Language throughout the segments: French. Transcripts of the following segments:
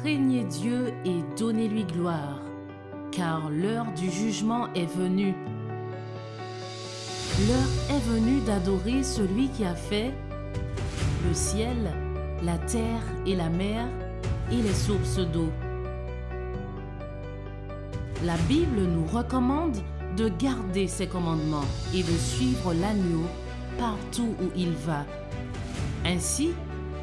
craignez Dieu et donnez-lui gloire, car l'heure du jugement est venue. L'heure est venue d'adorer celui qui a fait le ciel, la terre et la mer et les sources d'eau. La Bible nous recommande de garder ses commandements et de suivre l'agneau partout où il va. Ainsi,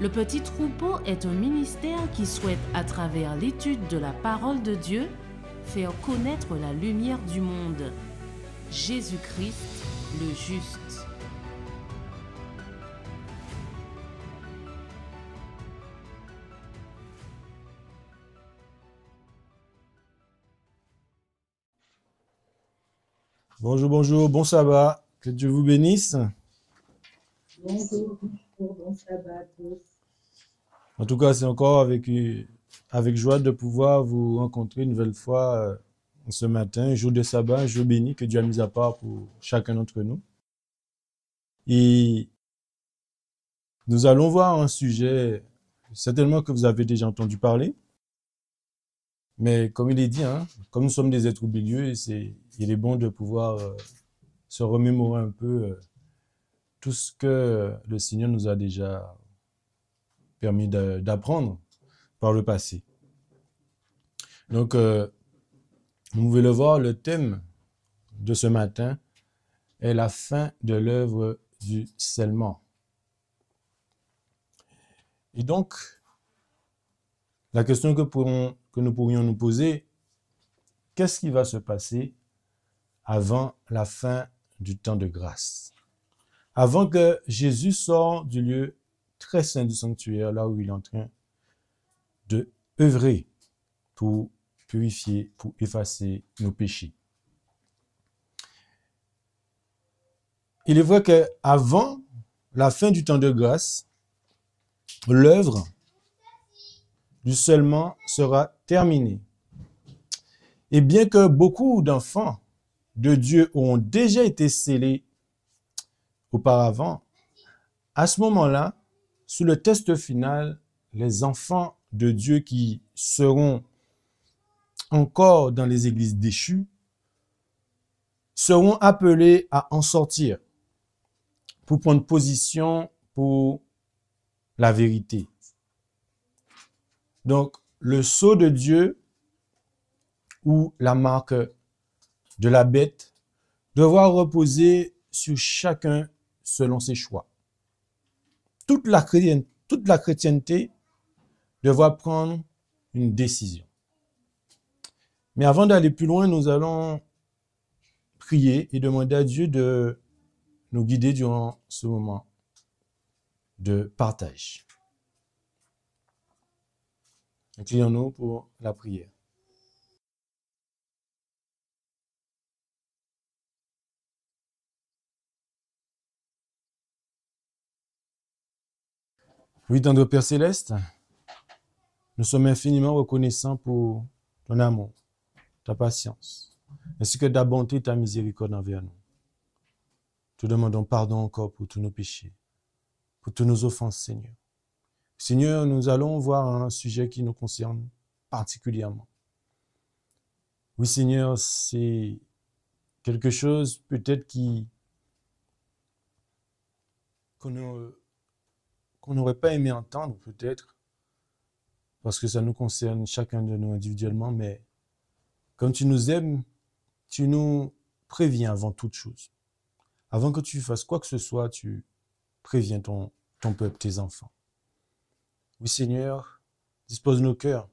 le petit troupeau est un ministère qui souhaite, à travers l'étude de la parole de Dieu, faire connaître la lumière du monde, Jésus-Christ le juste. Bonjour, bonjour, bon sabbat, que Dieu vous bénisse. Bonjour, bon sabbat à tous. En tout cas, c'est encore avec joie de pouvoir vous rencontrer une nouvelle fois ce matin, un jour de sabbat, un jour béni que Dieu a mis à part pour chacun d'entre nous. Et nous allons voir un sujet, certainement que vous avez déjà entendu parler, mais comme il est dit, comme nous sommes des êtres oublieux, il est bon de pouvoir se remémorer un peu tout ce que le Seigneur nous a déjà permis d'apprendre par le passé. Donc, vous pouvez le voir, le thème de ce matin est la fin de l'œuvre du scellement. Et donc, la question que nous pourrions nous poser, qu'est-ce qui va se passer avant la fin du temps de grâce? Avant que Jésus sorte du lieu très saint du sanctuaire, là où il est en train de œuvrer pour purifier, pour effacer nos péchés. Il est vrai qu'avant la fin du temps de grâce, l'œuvre du scellement sera terminée. Et bien que beaucoup d'enfants de Dieu ont déjà été scellés auparavant, à ce moment-là, sous le test final, les enfants de Dieu qui seront encore dans les églises déchues seront appelés à en sortir pour prendre position pour la vérité. Donc, le sceau de Dieu ou la marque de la bête devra reposer sur chacun selon ses choix. Toute la chrétienté devra prendre une décision. Mais avant d'aller plus loin, nous allons prier et demander à Dieu de nous guider durant ce moment de partage. Inclinons-nous pour la prière. Oui, tendre Père Céleste, nous sommes infiniment reconnaissants pour ton amour, ta patience, ainsi que ta bonté et ta miséricorde envers nous. Te demandons pardon encore pour tous nos péchés, pour toutes nos offenses, Seigneur. Seigneur, nous allons voir un sujet qui nous concerne particulièrement. Oui, Seigneur, c'est quelque chose peut-être qu'on n'aurait pas aimé entendre, peut-être, parce que ça nous concerne chacun de nous individuellement, mais comme tu nous aimes, tu nous préviens avant toute chose. Avant que tu fasses quoi que ce soit, tu préviens ton peuple, tes enfants. Oui, Seigneur, dispose nos cœurs,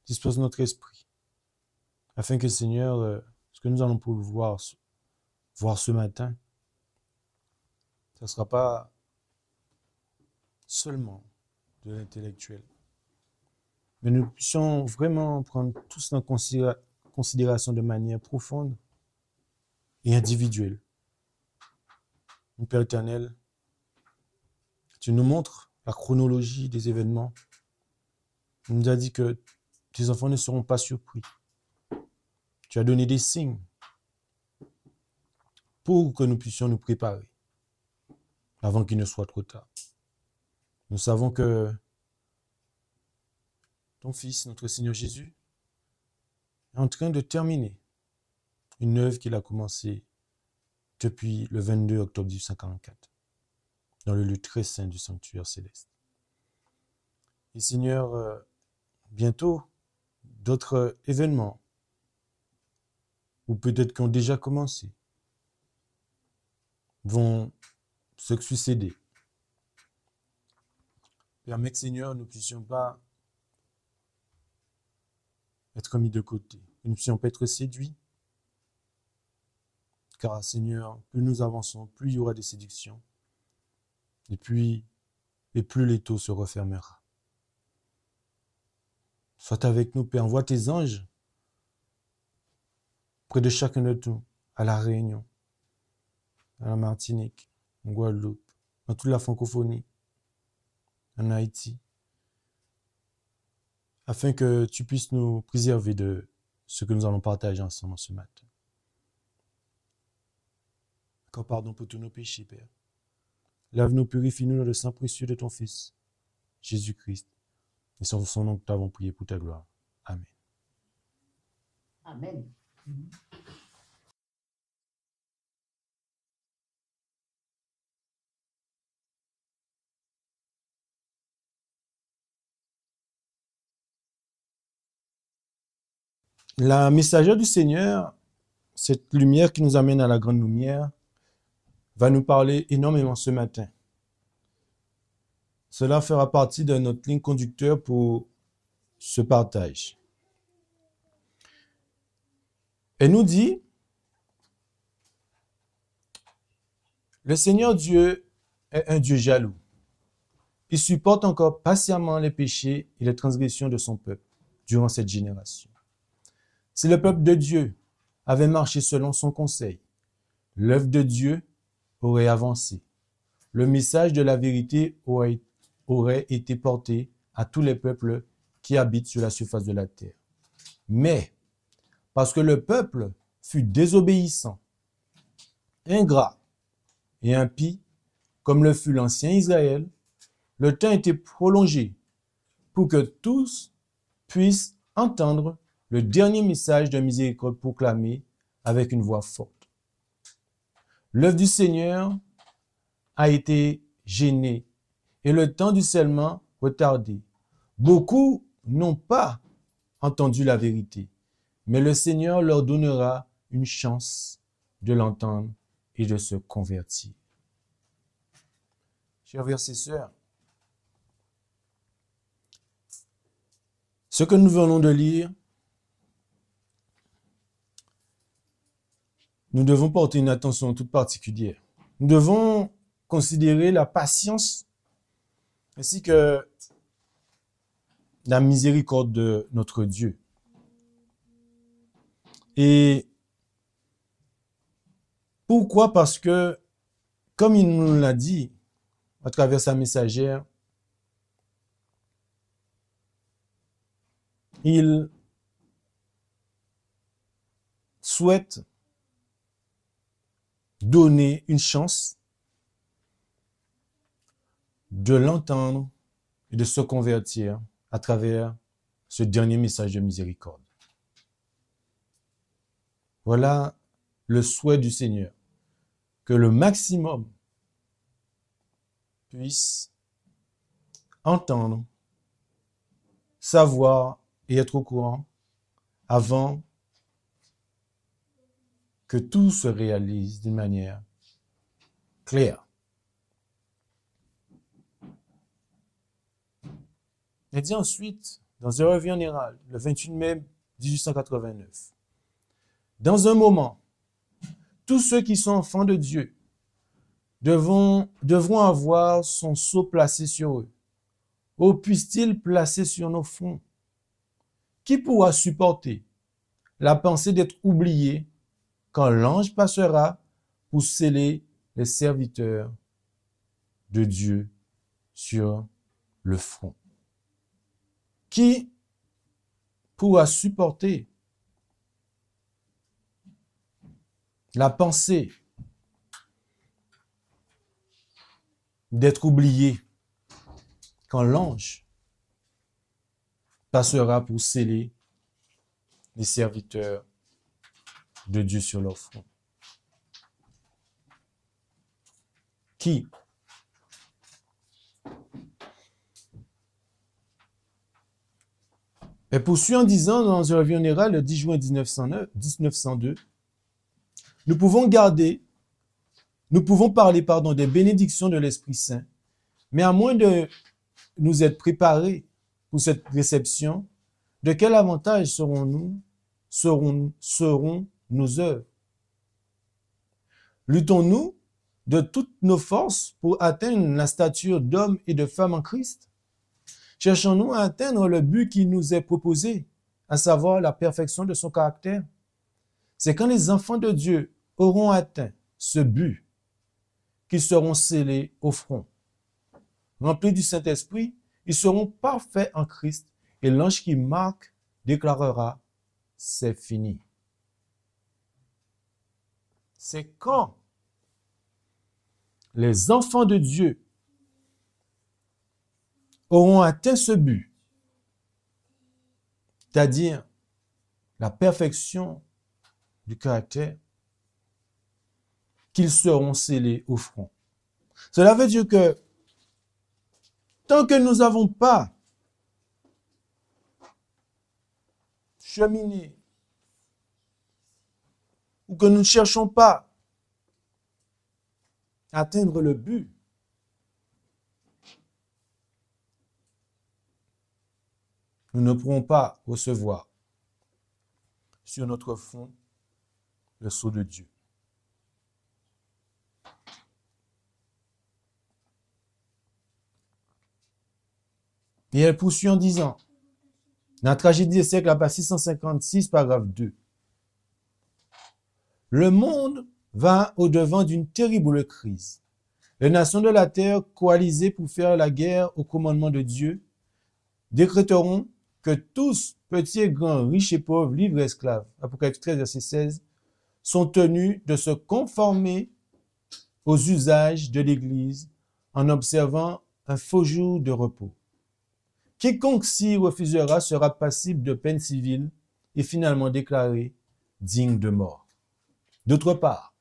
dispose notre esprit, afin que, Seigneur, ce que nous allons pouvoir voir ce matin, ce ne sera pas seulement de l'intellectuel, mais nous puissions vraiment prendre tout cela en considération de manière profonde et individuelle. Mon Père éternel, tu nous montres la chronologie des événements. Tu nous as dit que tes enfants ne seront pas surpris. Tu as donné des signes pour que nous puissions nous préparer avant qu'il ne soit trop tard. Nous savons que ton Fils, notre Seigneur Jésus, est en train de terminer une œuvre qu'il a commencée depuis le 22 octobre 1844, dans le lieu très saint du sanctuaire céleste. Et Seigneur, bientôt, d'autres événements, ou peut-être qui ont déjà commencé, vont se succéder. Permets que, Seigneur, nous ne puissions pas être mis de côté, que nous ne puissions pas être séduits, car, Seigneur, plus nous avançons, plus il y aura des séductions, et plus l'étau se refermera. Sois avec nous, Père, envoie tes anges près de chacun de nous, à La Réunion, à la Martinique, en Guadeloupe, dans toute la francophonie, en Haïti, afin que tu puisses nous préserver de ce que nous allons partager ensemble ce matin. Encore pardon pour tous nos péchés, Père. Lave-nous, purifie-nous dans le sang précieux de ton Fils, Jésus-Christ. Et c'est en son nom que nous t'avons prié pour ta gloire. Amen. Amen. La messagère du Seigneur, cette lumière qui nous amène à la grande lumière, va nous parler énormément ce matin. Cela fera partie de notre ligne conducteur pour ce partage. Elle nous dit, le Seigneur Dieu est un Dieu jaloux. Il supporte encore patiemment les péchés et les transgressions de son peuple durant cette génération. Si le peuple de Dieu avait marché selon son conseil, l'œuvre de Dieu aurait avancé. Le message de la vérité aurait été porté à tous les peuples qui habitent sur la surface de la terre. Mais, parce que le peuple fut désobéissant, ingrat et impie, comme le fut l'ancien Israël, le temps était prolongé pour que tous puissent entendre le dernier message de miséricorde proclamé avec une voix forte. L'œuvre du Seigneur a été gênée et le temps du scellement retardé. Beaucoup n'ont pas entendu la vérité, mais le Seigneur leur donnera une chance de l'entendre et de se convertir. Chers frères et sœurs, ce que nous venons de lire, nous devons porter une attention toute particulière. Nous devons considérer la patience ainsi que la miséricorde de notre Dieu. Et pourquoi? Parce que, comme il nous l'a dit à travers sa messagère, il souhaite donner une chance de l'entendre et de se convertir à travers ce dernier message de miséricorde. Voilà le souhait du Seigneur, que le maximum puisse entendre, savoir et être au courant avant que tout se réalise d'une manière claire. Il dit ensuite, dans un revue en Hérald, le 28 mai 1889, dans un moment, tous ceux qui sont enfants de Dieu devront avoir son sceau placé sur eux. Ô puisse-t-il placer sur nos fronts? Qui pourra supporter la pensée d'être oublié quand l'ange passera pour sceller les serviteurs de Dieu sur le front? Qui pourra supporter la pensée d'être oublié quand l'ange passera pour sceller les serviteurs de Dieu sur leur front. Qui? Elle poursuit en disant dans un revionnera le 10 juin 1902, nous pouvons parler des bénédictions de l'Esprit Saint, mais à moins de nous être préparés pour cette réception, de quel avantage seront nos œuvres? Luttons-nous de toutes nos forces pour atteindre la stature d'hommes et de femmes en Christ? Cherchons-nous à atteindre le but qui nous est proposé, à savoir la perfection de son caractère? C'est quand les enfants de Dieu auront atteint ce but qu'ils seront scellés au front. Remplis du Saint-Esprit, ils seront parfaits en Christ et l'ange qui marque déclarera « c'est fini ». C'est quand les enfants de Dieu auront atteint ce but, c'est-à-dire la perfection du caractère, qu'ils seront scellés au front. Cela veut dire que tant que nous n'avons pas cheminé ou que nous ne cherchons pas à atteindre le but, nous ne pourrons pas recevoir sur notre front le sceau de Dieu. Et elle poursuit en disant, dans la tragédie des siècles, la page 656, paragraphe 2, le monde va au-devant d'une terrible crise. Les nations de la terre, coalisées pour faire la guerre au commandement de Dieu, décréteront que tous, petits et grands, riches et pauvres, libres et esclaves, Apocalypse 13, verset 16, sont tenus de se conformer aux usages de l'Église en observant un faux jour de repos. Quiconque s'y refusera sera passible de peine civile et finalement déclaré digne de mort. D'autre part,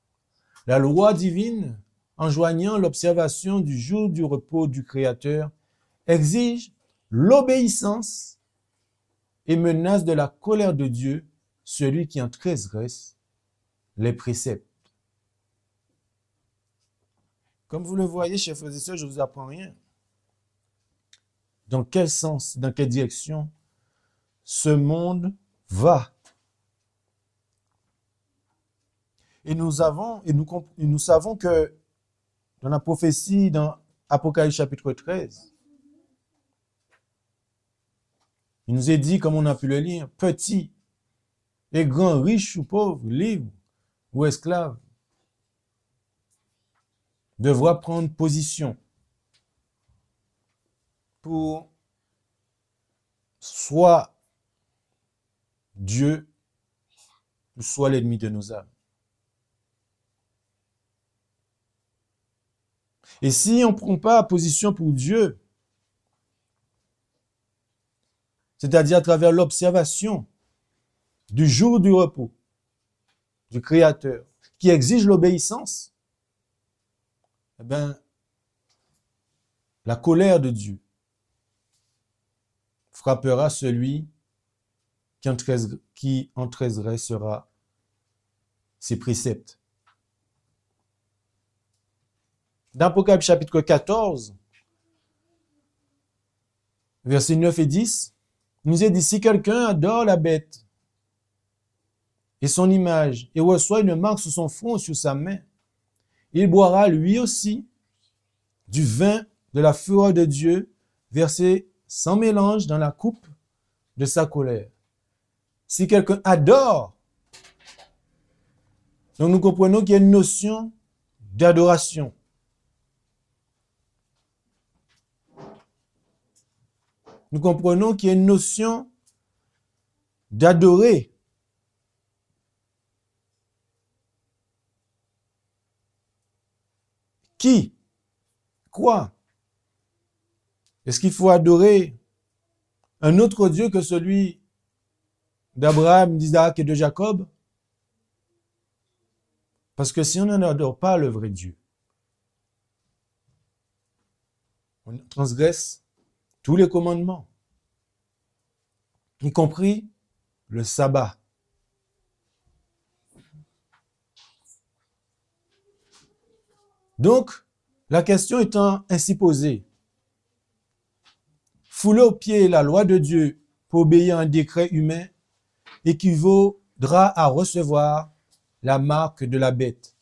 la loi divine, enjoignant l'observation du jour du repos du Créateur, exige l'obéissance et menace de la colère de Dieu celui qui en transgresse les préceptes. Comme vous le voyez, chers frères et sœurs, je ne vous apprends rien. Dans quel sens, dans quelle direction ce monde va? Et nous savons que dans la prophétie, dans Apocalypse chapitre 13, il nous est dit, comme on a pu le lire, petits et grands, riches ou pauvres, libres ou esclaves, devra prendre position pour soit Dieu ou soit l'ennemi de nos âmes. Et si on ne prend pas position pour Dieu, c'est-à-dire à travers l'observation du jour du repos du Créateur, qui exige l'obéissance, eh bien, la colère de Dieu frappera celui qui en transgressera ses préceptes. Dans Apocalypse chapitre 14, versets 9 et 10, il nous est dit, si quelqu'un adore la bête et son image et reçoit une marque sur son front ou sur sa main, il boira lui aussi du vin de la fureur de Dieu versé sans mélange dans la coupe de sa colère. Si quelqu'un adore, donc nous comprenons qu'il y a une notion d'adoration. Nous comprenons qu'il y a une notion d'adorer. Qui? Quoi? Est-ce qu'il faut adorer un autre Dieu que celui d'Abraham, d'Isaac et de Jacob? Parce que si on n'adore pas le vrai Dieu, on transgresse tous les commandements, y compris le sabbat. Donc, la question étant ainsi posée, fouler aux pieds la loi de Dieu pour obéir à un décret humain équivaudra à recevoir la marque de la bête.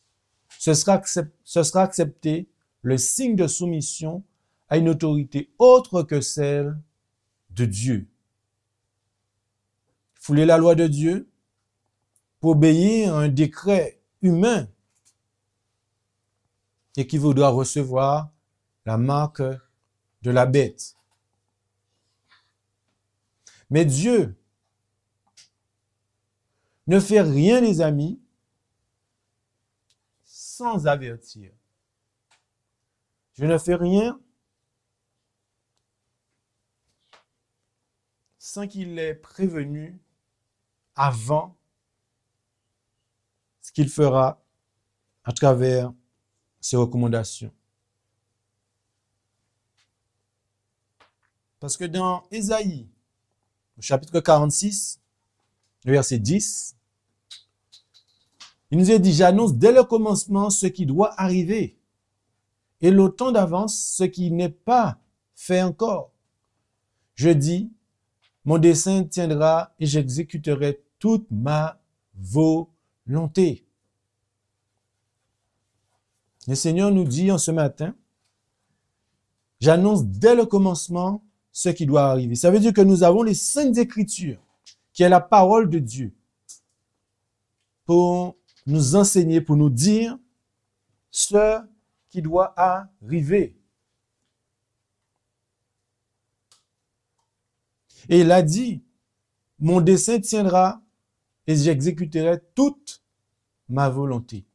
Ce sera accepté le signe de soumission à une autorité autre que celle de Dieu. Fouler la loi de Dieu pour obéir à un décret humain équivaudra à recevoir la marque de la bête. Mais Dieu ne fait rien, les amis, sans avertir. Je ne fais rien sans qu'il ait prévenu avant ce qu'il fera à travers ses recommandations. Parce que dans Ésaïe, au chapitre 46, le verset 10, il nous est dit, j'annonce dès le commencement ce qui doit arriver, et l'autant d'avance ce qui n'est pas fait encore. Je dis, mon dessein tiendra et j'exécuterai toute ma volonté. Le Seigneur nous dit en ce matin, j'annonce dès le commencement ce qui doit arriver. Ça veut dire que nous avons les Saintes Écritures, qui est la parole de Dieu, pour nous enseigner, pour nous dire ce qui doit arriver. Et il a dit, mon dessein tiendra et j'exécuterai toute ma volonté.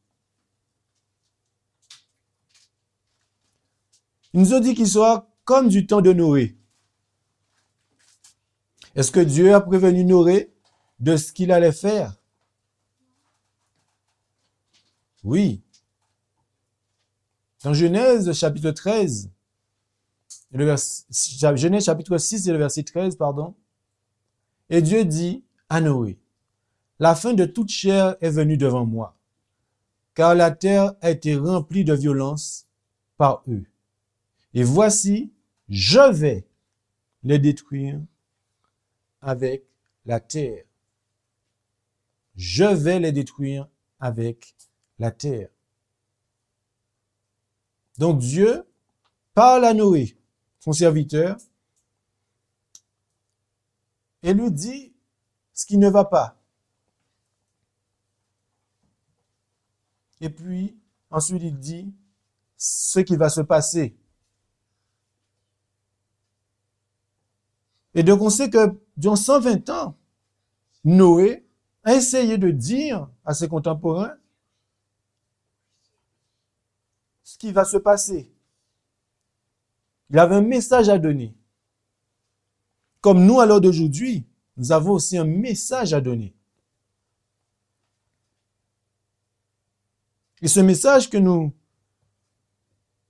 Il nous a dit qu'il sera comme du temps de Noé. Est-ce que Dieu a prévenu Noé de ce qu'il allait faire? Oui. Dans Genèse chapitre 13, Genèse chapitre 6 et le verset 13, pardon, et Dieu dit à Noé, la fin de toute chair est venue devant moi, car la terre a été remplie de violence par eux. Et voici, je vais les détruire avec la terre. Je vais les détruire avec la terre. Donc Dieu parle à Noé, son serviteur, et lui dit ce qui ne va pas. Et puis, ensuite, il dit ce qui va se passer. Et donc, on sait que durant 120 ans, Noé a essayé de dire à ses contemporains ce qui va se passer. Il avait un message à donner. Comme nous, à l'heure d'aujourd'hui, nous avons aussi un message à donner. Et ce message que nous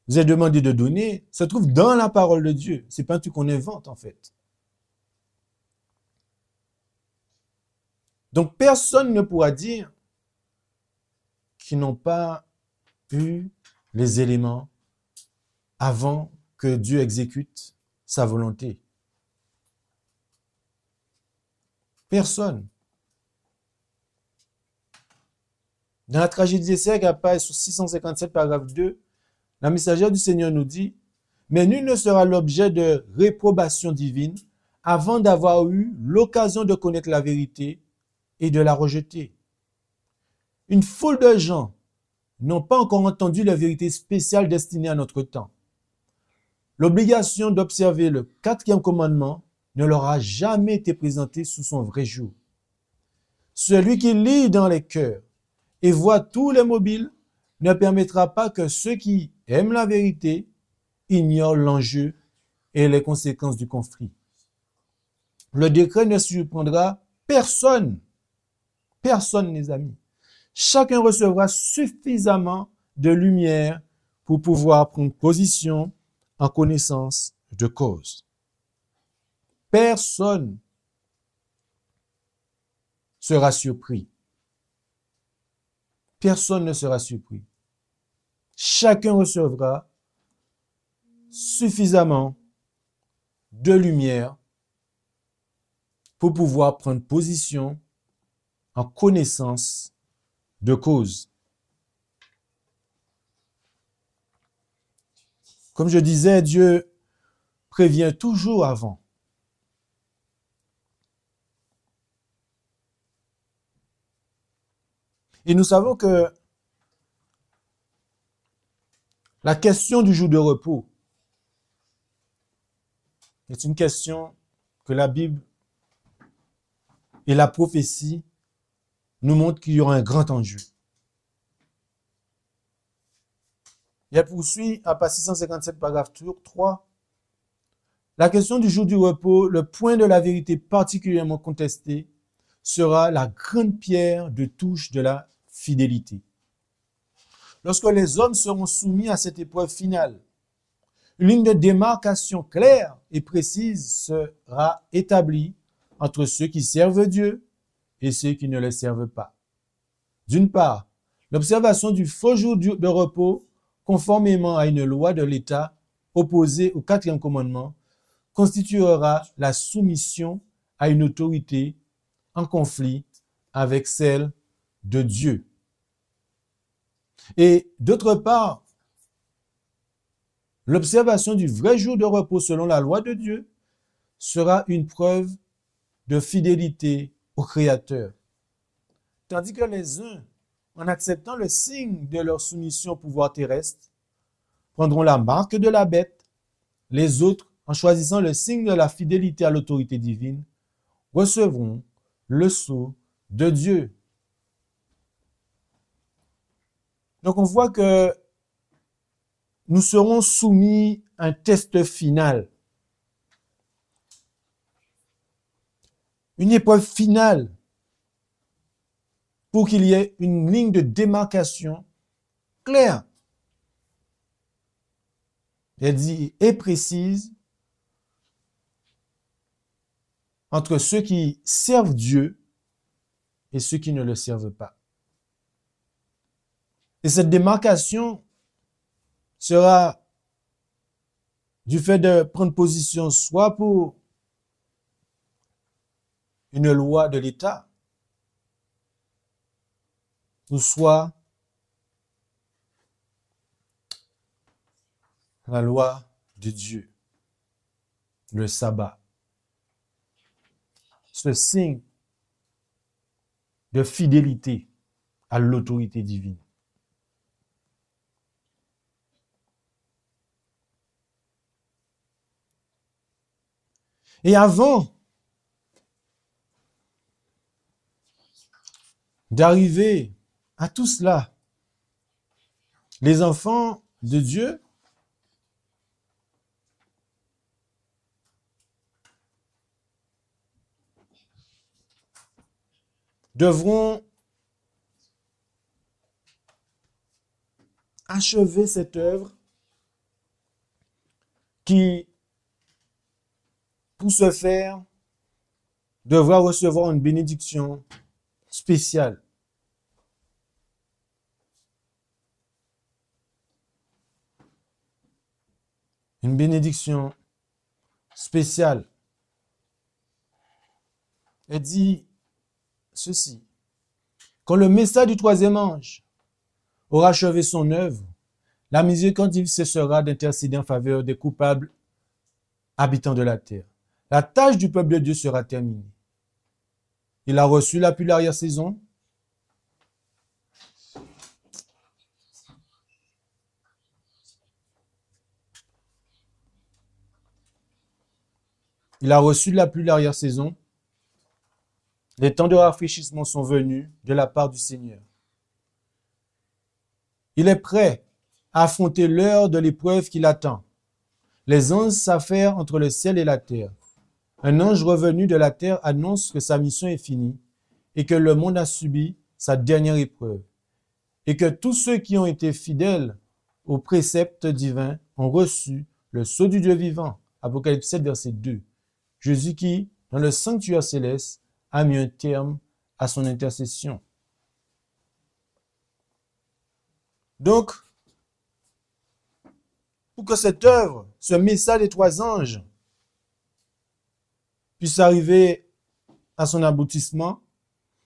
est demandé de donner se trouve dans la parole de Dieu. Ce n'est pas un truc qu'on invente, en fait. Donc, personne ne pourra dire qu'ils n'ont pas eu les éléments avant que Dieu exécute sa volonté. Personne. Dans la tragédie des siècles, à page 657, paragraphe 2, la messagère du Seigneur nous dit « Mais nul ne sera l'objet de réprobation divine avant d'avoir eu l'occasion de connaître la vérité et de la rejeter. Une foule de gens n'ont pas encore entendu la vérité spéciale destinée à notre temps. L'obligation d'observer le 4e commandement ne leur a jamais été présentée sous son vrai jour. Celui qui lit dans les cœurs et voit tous les mobiles ne permettra pas que ceux qui aiment la vérité ignorent l'enjeu et les conséquences du conflit. Le décret ne surprendra personne. Personne, les amis. Chacun recevra suffisamment de lumière pour pouvoir prendre position en connaissance de cause. Personne sera surpris. Personne ne sera surpris. Chacun recevra suffisamment de lumière pour pouvoir prendre position en connaissance de cause. Comme je disais, Dieu prévient toujours avant. Et nous savons que la question du jour de repos est une question que la Bible et la prophétie nous montrent qu'il y aura un grand enjeu. Et elle poursuit à page 657, paragraphe 3. La question du jour du repos, le point de la vérité particulièrement contesté, sera la grande pierre de touche de la fidélité. Lorsque les hommes seront soumis à cette épreuve finale, une ligne de démarcation claire et précise sera établie entre ceux qui servent Dieu et ceux qui ne le servent pas. D'une part, l'observation du faux jour de repos, conformément à une loi de l'État opposée au 4e commandement, constituera la soumission à une autorité en conflit avec celle de Dieu. Et d'autre part, l'observation du vrai jour de repos selon la loi de Dieu sera une preuve de fidélité au Créateur. Tandis que les uns, en acceptant le signe de leur soumission au pouvoir terrestre, prendront la marque de la bête, les autres, en choisissant le signe de la fidélité à l'autorité divine, recevront le sceau de Dieu. Donc on voit que nous serons soumis à un test final. Une épreuve finale pour qu'il y ait une ligne de démarcation claire. Elle dit et précise entre ceux qui servent Dieu et ceux qui ne le servent pas. Et cette démarcation sera du fait de prendre position soit pour une loi de l'État, ou soit la loi de Dieu, le sabbat. Ce signe de fidélité à l'autorité divine. Et avant d'arriver à tout cela, les enfants de Dieu devront achever cette œuvre qui, pour ce faire, devra recevoir une bénédiction spéciale. Une bénédiction spéciale. Elle dit ceci. Quand le message du 3e ange aura achevé son œuvre, la miséricorde cessera d'intercéder en faveur des coupables habitants de la terre. La tâche du peuple de Dieu sera terminée. Il a reçu la pluie de l'arrière-saison. Il a reçu de la pluie de l'arrière-saison. Les temps de rafraîchissement sont venus de la part du Seigneur. Il est prêt à affronter l'heure de l'épreuve qui l'attend. Les anges s'affairent entre le ciel et la terre. un ange revenu de la terre annonce que sa mission est finie et que le monde a subi sa dernière épreuve et que tous ceux qui ont été fidèles aux préceptes divins ont reçu le sceau du Dieu vivant. Apocalypse 7, verset 2. Jésus qui, dans le sanctuaire céleste, a mis un terme à son intercession. Donc, pour que cette œuvre, ce message des 3 anges, puisse arriver à son aboutissement,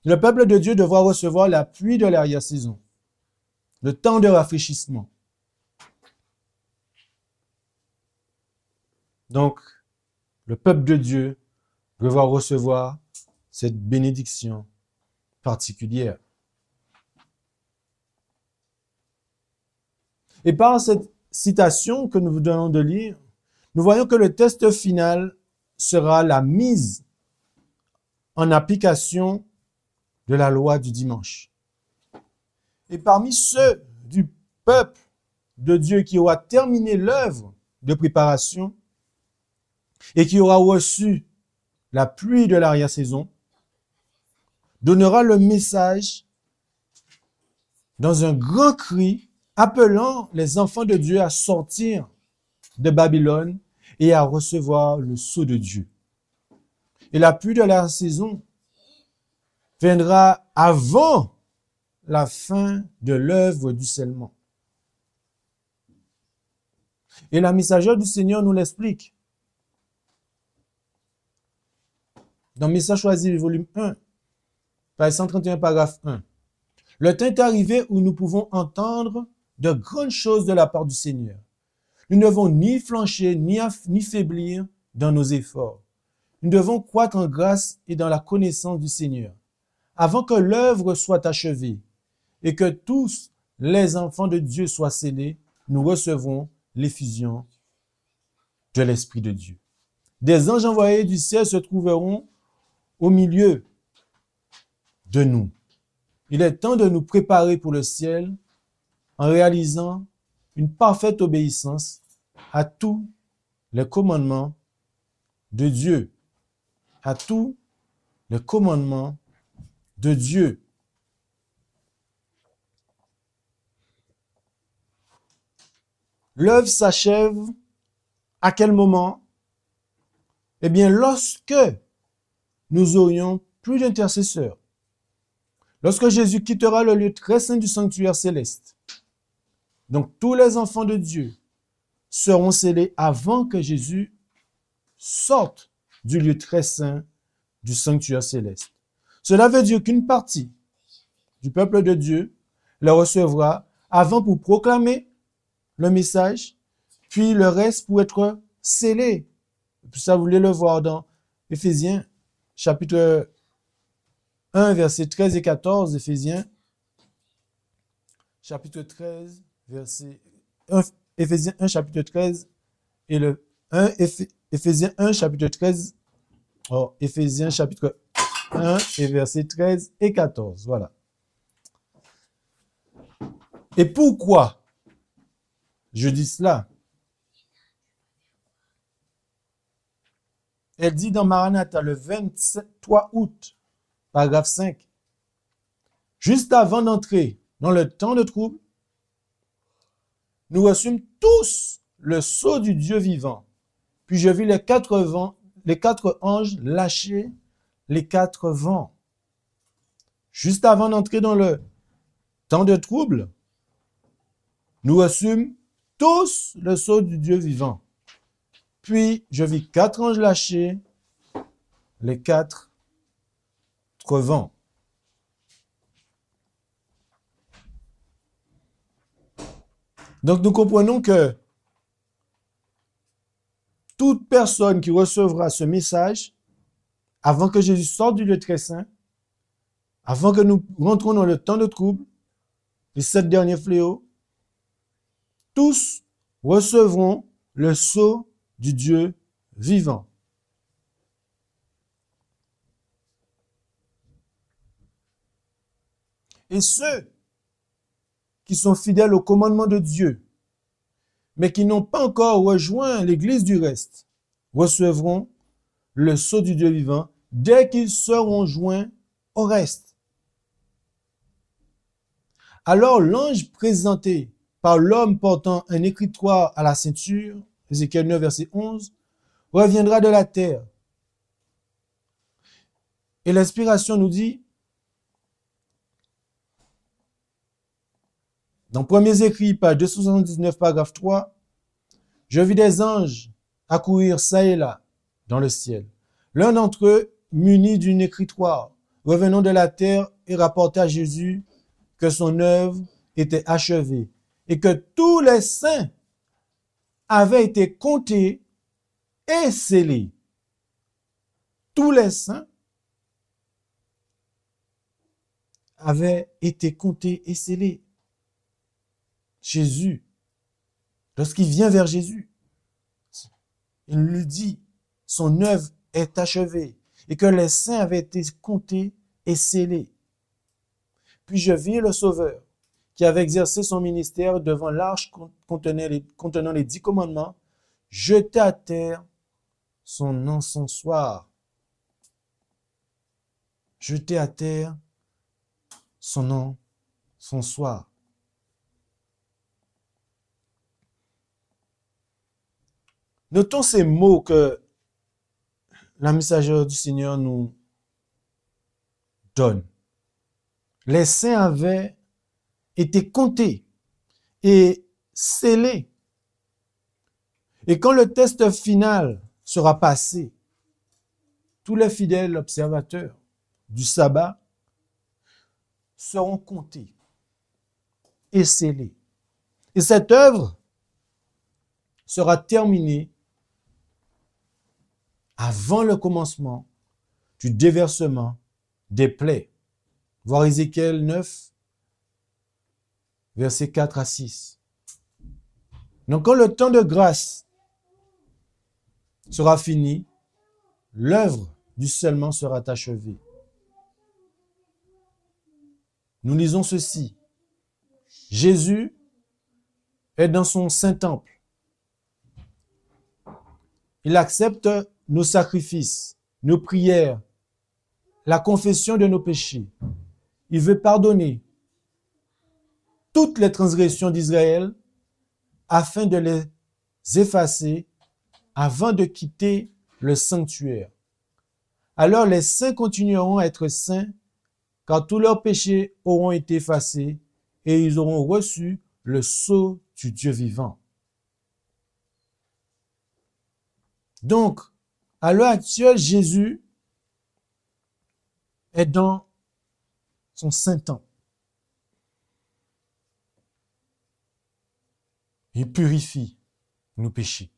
le peuple de Dieu devra recevoir la pluie de l'arrière-saison, le temps de rafraîchissement. Donc, le peuple de Dieu devra recevoir cette bénédiction particulière. Et par cette citation que nous vous donnons de lire, nous voyons que le test final sera la mise en application de la loi du dimanche. Et parmi ceux du peuple de Dieu qui aura terminé l'œuvre de préparation et qui aura reçu la pluie de l'arrière-saison, donnera le message dans un grand cri appelant les enfants de Dieu à sortir de Babylone et à recevoir le sceau de Dieu. Et la pluie de la saison viendra avant la fin de l'œuvre du scellement. Et la messagère du Seigneur nous l'explique. Dans Message choisi, volume 1, page 131, paragraphe 1. Le temps est arrivé où nous pouvons entendre de grandes choses de la part du Seigneur. Nous ne devons ni flancher, ni faiblir dans nos efforts. Nous devons croître en grâce et dans la connaissance du Seigneur, avant que l'œuvre soit achevée et que tous les enfants de Dieu soient scellés, nous recevrons l'effusion de l'Esprit de Dieu. Des anges envoyés du ciel se trouveront au milieu de nous. Il est temps de nous préparer pour le ciel en réalisant une parfaite obéissance à tous les commandements de Dieu. À tous les commandements de Dieu. L'œuvre s'achève à quel moment? Eh bien, lorsque nous aurions plus d'intercesseurs. Lorsque Jésus quittera le lieu très saint du sanctuaire céleste. Donc, tous les enfants de Dieu seront scellés avant que Jésus sorte du lieu très saint du sanctuaire céleste. Cela veut dire qu'une partie du peuple de Dieu le recevra avant pour proclamer le message, puis le reste pour être scellé. Puis ça, vous voulez le voir dans Éphésiens, chapitre 1, versets 13 et 14, Éphésiens, chapitre 13, verset 1, Éphésiens 1, chapitre 13, et le 1, Éphésiens 1, chapitre 13, Éphésiens, chapitre 1, et versets 13 et 14, voilà. Et pourquoi je dis cela? Elle dit dans Maranatha le 23 août, paragraphe 5, juste avant d'entrer dans le temps de trouble, nous reçûmes tous le sceau du Dieu vivant. Puis je vis les 4 anges lâcher les 4 vents. Juste avant d'entrer dans le temps de trouble, nous reçûmes tous le sceau du Dieu vivant. Puis je vis 4 anges lâcher les 4 vents. Donc nous comprenons que toute personne qui recevra ce message, avant que Jésus sorte du lieu très saint, avant que nous rentrons dans le temps de trouble, les 7 derniers fléaux, tous recevront le sceau du Dieu vivant. Et ceux qui sont fidèles au commandement de Dieu, mais qui n'ont pas encore rejoint l'Église du reste, recevront le sceau du Dieu vivant dès qu'ils seront joints au reste. Alors l'ange présenté par l'homme portant un écritoire à la ceinture, Ézéchiel 9, verset 11, reviendra de la terre. Et l'inspiration nous dit, dans Premiers Écrits, page 279, paragraphe 3, « Je vis des anges accourir çà et là dans le ciel. L'un d'entre eux, muni d'une écritoire, revenant de la terre et rapporta à Jésus que son œuvre était achevée et que tous les saints avaient été comptés et scellés. » Tous les saints avaient été comptés et scellés. Jésus, lorsqu'il vient vers Jésus, il lui dit, son œuvre est achevée et que les saints avaient été comptés et scellés. Puis je vis le Sauveur qui avait exercé son ministère devant l'arche contenant les 10 commandements, jeter à terre son encensoir. Jeter à terre son encensoir. Notons ces mots que la messagère du Seigneur nous donne. Les saints avaient été comptés et scellés. Et quand le test final sera passé, tous les fidèles observateurs du sabbat seront comptés et scellés. Et cette œuvre sera terminée avant le commencement du déversement des plaies. Voir Ézéchiel 9, versets 4 à 6. Donc, quand le temps de grâce sera fini, l'œuvre du scellement sera achevée. Nous lisons ceci. Jésus est dans son Saint-Temple. Il accepte nos sacrifices, nos prières, la confession de nos péchés. Il veut pardonner toutes les transgressions d'Israël afin de les effacer avant de quitter le sanctuaire. Alors les saints continueront à être saints car tous leurs péchés auront été effacés et ils auront reçu le sceau du Dieu vivant. Donc, à l'heure actuelle, Jésus est dans son Saint-Temple. Il purifie nos péchés.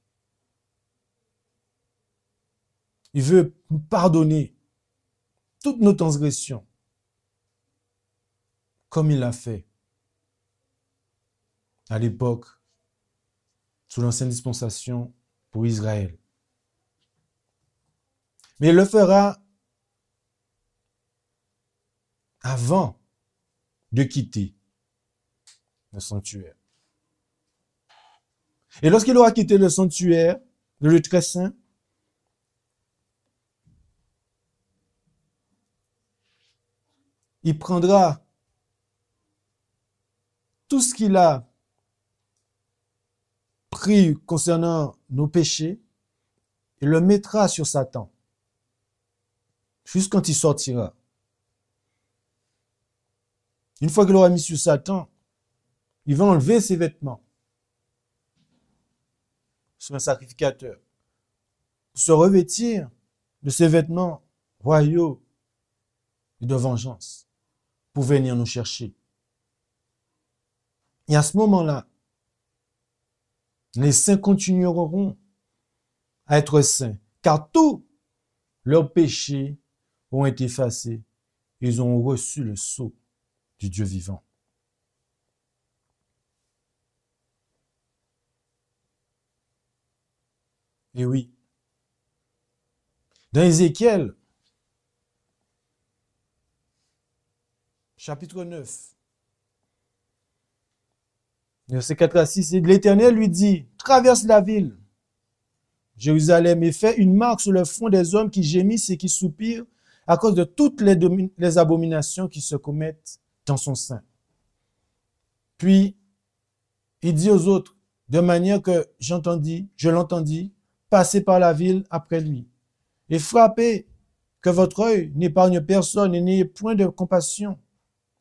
Il veut nous pardonner toutes nos transgressions, comme il l'a fait à l'époque, sous l'ancienne dispensation pour Israël. Mais il le fera avant de quitter le sanctuaire. Et lorsqu'il aura quitté le sanctuaire, le lieu très saint, il prendra tout ce qu'il a pris concernant nos péchés et le mettra sur Satan. Juste quand il sortira. Une fois qu'il aura mis sur Satan, il va enlever ses vêtements sur un sacrificateur pour se revêtir de ses vêtements royaux et de vengeance pour venir nous chercher. Et à ce moment-là, les saints continueront à être saints, car tous leurs péchés ont été effacés. Ils ont reçu le sceau du Dieu vivant. Et oui, dans Ézéchiel, chapitre 9, verset 4 à 6, l'Éternel lui dit, traverse la ville Jérusalem, et fait une marque sur le front des hommes qui gémissent et qui soupirent à cause de toutes les abominations qui se commettent dans son sein. Puis, il dit aux autres, de manière que je l'entendis, passer par la ville après lui. Et frappez, que votre œil n'épargne personne et n'ayez point de compassion.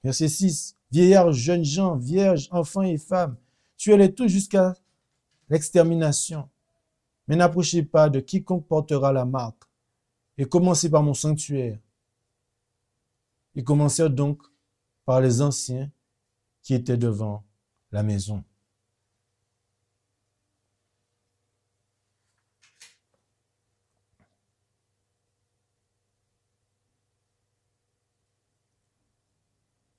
Verset 6. Vieillards, jeunes gens, vierges, enfants et femmes, tuez-les tous jusqu'à l'extermination. Mais n'approchez pas de quiconque portera la marque. Et commencez par mon sanctuaire. Ils commencèrent donc par les anciens qui étaient devant la maison.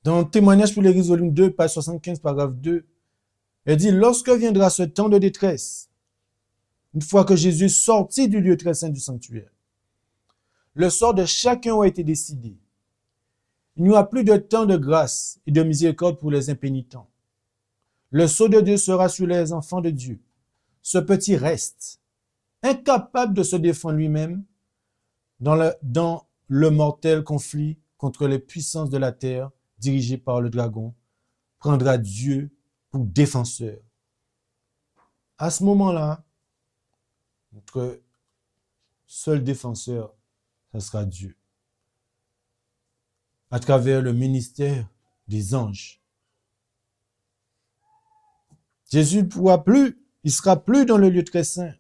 Dans Témoignage pour l'Église, volume 2, page 75, paragraphe 2, elle dit, lorsque viendra ce temps de détresse, une fois que Jésus est sorti du lieu très saint du sanctuaire, le sort de chacun a été décidé. Il n'y aura plus de temps de grâce et de miséricorde pour les impénitents. Le sceau de Dieu sera sur les enfants de Dieu. Ce petit reste, incapable de se défendre lui-même dans le mortel conflit contre les puissances de la terre, dirigé par le dragon, prendra Dieu pour défenseur. À ce moment-là, notre seul défenseur, ce sera Dieu. À travers le ministère des anges. Jésus ne pourra plus, il ne sera plus dans le lieu très saint.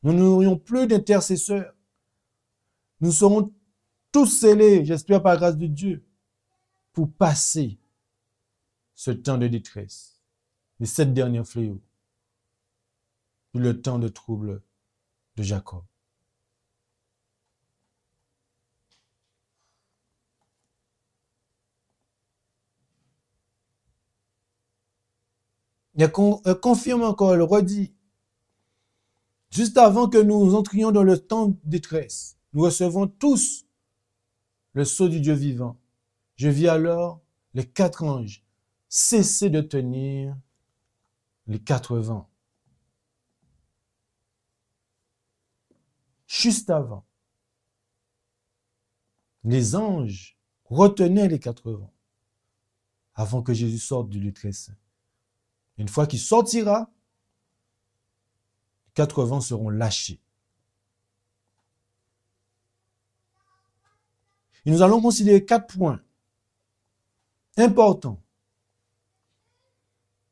Nous n'aurions plus d'intercesseurs. Nous serons tous scellés, j'espère par grâce de Dieu, pour passer ce temps de détresse, les 7 derniers fléaux, le temps de trouble de Jacob. Elle confirme encore, elle redit, juste avant que nous entrions dans le temps de détresse, nous recevons tous le sceau du Dieu vivant. Je vis alors les 4 anges cesser de tenir les 4 vents. Juste avant, les anges retenaient les 4 vents avant que Jésus sorte du lieu très saint. Une fois qu'il sortira, les 4 vents seront lâchés. Et nous allons considérer 4 points importants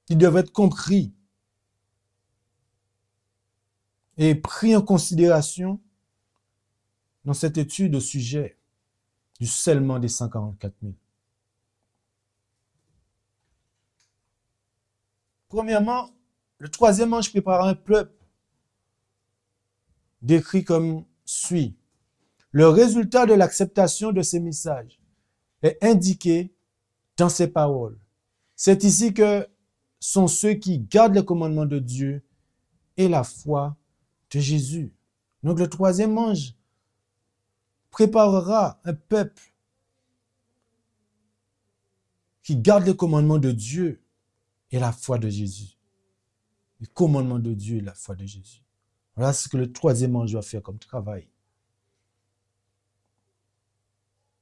qui doivent être compris et pris en considération dans cette étude au sujet du scellement des 144 000. Premièrement, le 3e ange prépara un peuple décrit comme suit. Le résultat de l'acceptation de ces messages est indiqué dans ces paroles. C'est ici que sont ceux qui gardent les commandements de Dieu et la foi de Jésus. Donc le 3e ange préparera un peuple qui garde les commandements de Dieu et la foi de Jésus. Les commandements de Dieu et la foi de Jésus. Voilà ce que le 3e ange va faire comme travail.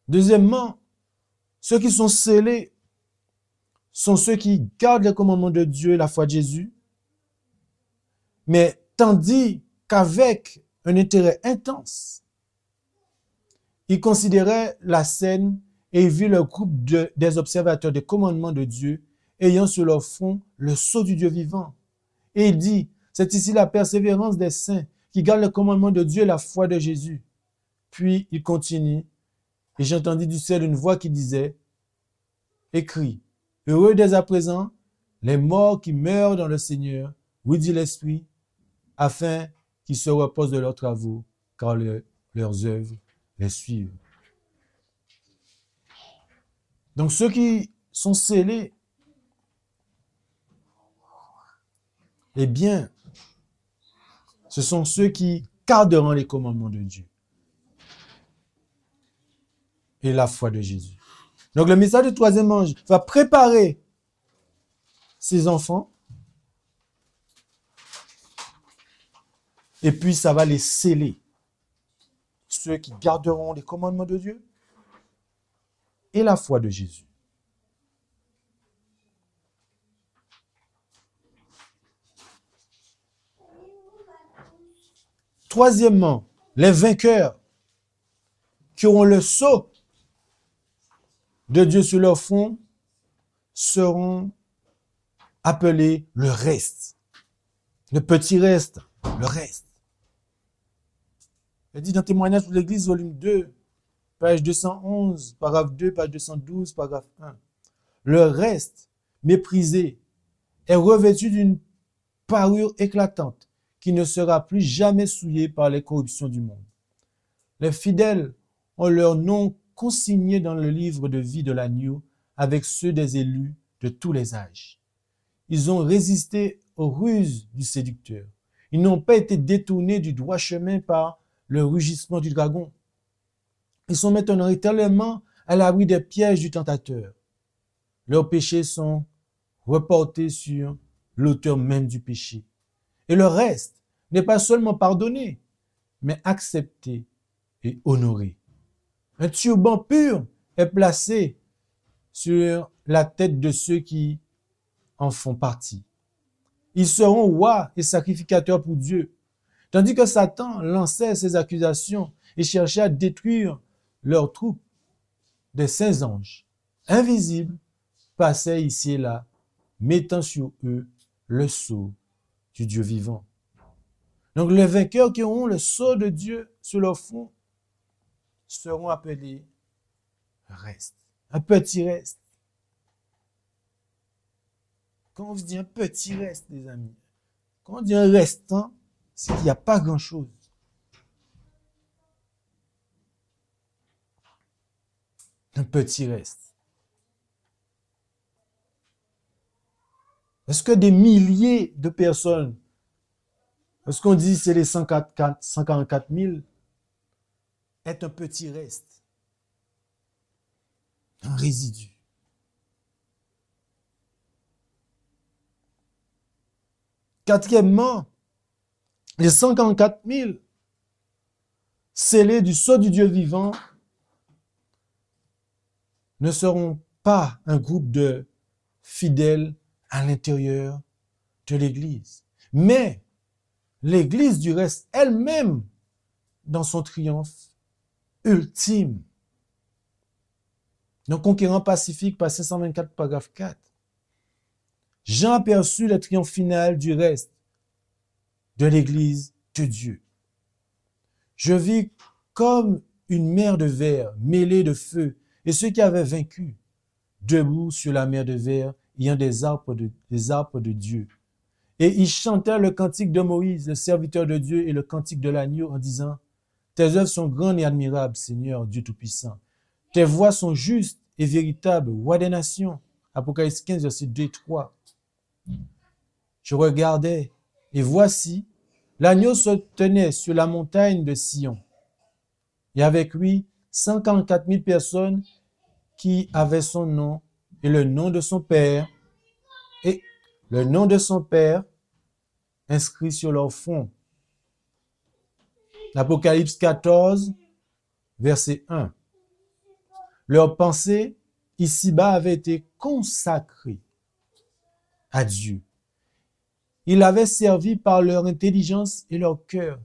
Deuxièmement, ceux qui sont scellés sont ceux qui gardent les commandements de Dieu et la foi de Jésus, mais tandis qu'avec un intérêt intense, ils considéraient la scène et ils virent le groupe des observateurs des commandements de Dieu ayant sur leur front le sceau du Dieu vivant. Et il dit, c'est ici la persévérance des saints qui gardent le commandement de Dieu et la foi de Jésus. Puis il continue, et j'entendis du ciel une voix qui disait, écrit, heureux dès à présent les morts qui meurent dans le Seigneur, oui dit l'Esprit, afin qu'ils se reposent de leurs travaux, car leurs œuvres les suivent. Donc ceux qui sont scellés, eh bien, ce sont ceux qui garderont les commandements de Dieu et la foi de Jésus. Donc le message du 3e ange va préparer ses enfants Et puis ça va les sceller. Ceux qui garderont les commandements de Dieu et la foi de Jésus. Troisièmement, les vainqueurs qui auront le sceau de Dieu sur leur front seront appelés le reste. Le petit reste, le reste. Il dit dans Témoignage pour l'Église, volume 2, page 211, paragraphe 2, page 212, paragraphe 1. Le reste, méprisé, est revêtu d'une parure éclatante qui ne sera plus jamais souillée par les corruptions du monde. Les fidèles ont leur nom consigné dans le livre de vie de l'agneau avec ceux des élus de tous les âges. Ils ont résisté aux ruses du séducteur. Ils n'ont pas été détournés du droit chemin par le rugissement du dragon. Ils sont maintenant éternellement à l'abri des pièges du tentateur. Leurs péchés sont reportés sur l'auteur même du péché. Et le reste n'est pas seulement pardonné, mais accepté et honoré. Un turban pur est placé sur la tête de ceux qui en font partie. Ils seront rois et sacrificateurs pour Dieu, tandis que Satan lançait ses accusations et cherchait à détruire leurs troupes. Des saints anges, invisibles, passaient ici et là, mettant sur eux le sceau du Dieu vivant. Donc les vainqueurs qui auront le sceau de Dieu sur leur front seront appelés reste, un petit reste. Quand on se dit un petit reste, les amis, quand on dit un restant, c'est qu'il n'y a pas grand-chose. Un petit reste. Est-ce que des milliers de personnes, est-ce qu'on dit c'est les 144 000, est un petit reste, un résidu? Quatrièmement, les 144 000 scellés du sceau du Dieu vivant ne seront pas un groupe de fidèles à l'intérieur de l'Église, mais l'Église du reste elle-même dans son triomphe ultime. Dans Conquérant Pacifique, page 524, paragraphe 4. Jean aperçut le triomphe final du reste de l'Église de Dieu. Je vis comme une mer de verre mêlée de feu, et ceux qui avaient vaincu, debout sur la mer de verre, ayant des arbres de Dieu. Et ils chantèrent le cantique de Moïse, le serviteur de Dieu, et le cantique de l'agneau, en disant: Tes œuvres sont grandes et admirables, Seigneur, Dieu Tout-Puissant. Tes voies sont justes et véritables, roi des nations. Apocalypse 15, verset 2 et 3. Je regardais, et voici, l'agneau se tenait sur la montagne de Sion. Et avec lui, 144 000 personnes qui avaient son nom et le nom de son Père, inscrit sur leur front. Apocalypse 14, verset 1. Leur pensée ici-bas avait été consacrée à Dieu. Ils l'avaient servi par leur intelligence et leur cœur.